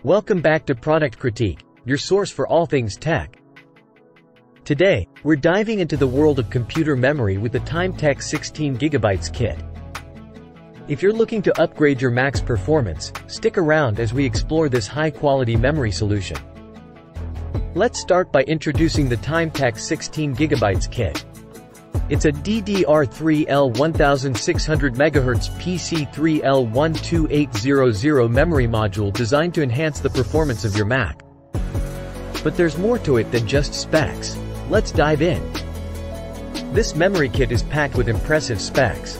Welcome back to Product Critique, your source for all things tech. Today, we're diving into the world of computer memory with the Timetec 16GB kit. If you're looking to upgrade your Mac's performance, stick around as we explore this high-quality memory solution. Let's start by introducing the Timetec 16GB kit. It's a DDR3L 1600MHz PC3L 12800 memory module designed to enhance the performance of your Mac. But there's more to it than just specs. Let's dive in. This memory kit is packed with impressive specs.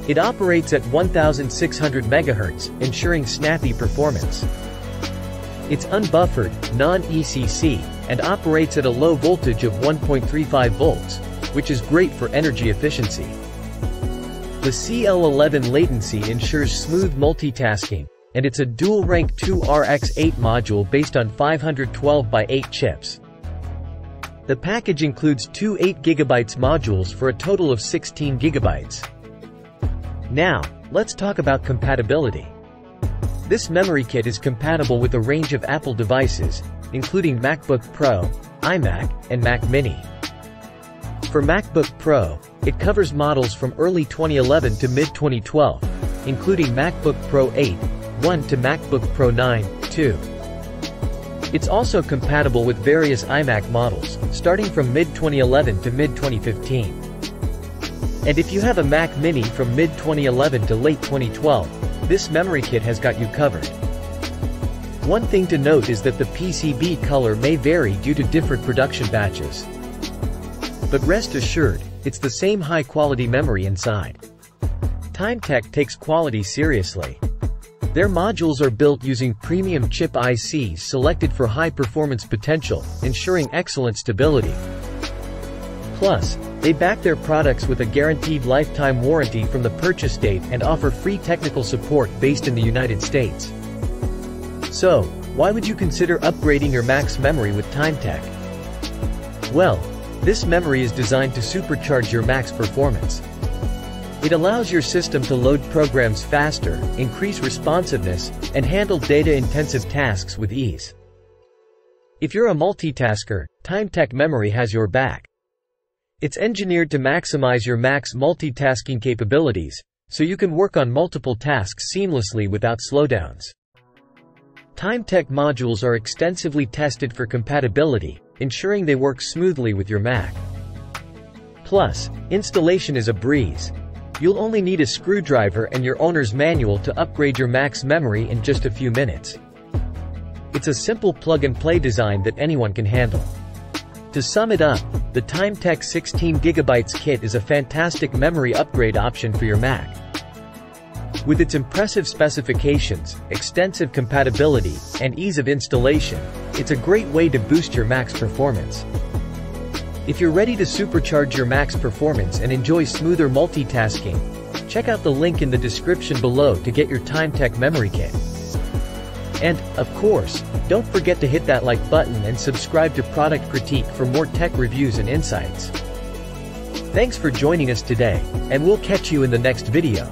It operates at 1600 MHz, ensuring snappy performance. It's unbuffered, non-ECC, and operates at a low voltage of 1.35 volts, which is great for energy efficiency. The CL11 latency ensures smooth multitasking, and it's a dual-rank 2RX8 module based on 512x8 chips. The package includes two 8GB modules for a total of 16GB. Now, let's talk about compatibility. This memory kit is compatible with a range of Apple devices, including MacBook Pro, iMac, and Mac Mini. For MacBook Pro, it covers models from early 2011 to mid-2012, including MacBook Pro 8, 1 to MacBook Pro 9, 2. It's also compatible with various iMac models, starting from mid-2011 to mid-2015. And if you have a Mac Mini from mid-2011 to late 2012, this memory kit has got you covered. One thing to note is that the PCB color may vary due to different production batches. But rest assured, it's the same high-quality memory inside. Timetec takes quality seriously. Their modules are built using premium chip ICs selected for high performance potential, ensuring excellent stability. Plus, they back their products with a guaranteed lifetime warranty from the purchase date and offer free technical support based in the United States. So, why would you consider upgrading your Mac's memory with Timetec? Well, this memory is designed to supercharge your Mac's performance. It allows your system to load programs faster, increase responsiveness, and handle data-intensive tasks with ease. If you're a multitasker, Timetec memory has your back. It's engineered to maximize your Mac's multitasking capabilities, so you can work on multiple tasks seamlessly without slowdowns. Timetec modules are extensively tested for compatibility, ensuring they work smoothly with your Mac. Plus, installation is a breeze. You'll only need a screwdriver and your owner's manual to upgrade your Mac's memory in just a few minutes. It's a simple plug-and-play design that anyone can handle. To sum it up, the Timetec 16GB kit is a fantastic memory upgrade option for your Mac. With its impressive specifications, extensive compatibility, and ease of installation, it's a great way to boost your Mac's performance. If you're ready to supercharge your Mac's performance and enjoy smoother multitasking, check out the link in the description below to get your Timetec memory kit. And, of course, don't forget to hit that like button and subscribe to Product Critique for more tech reviews and insights. Thanks for joining us today, and we'll catch you in the next video.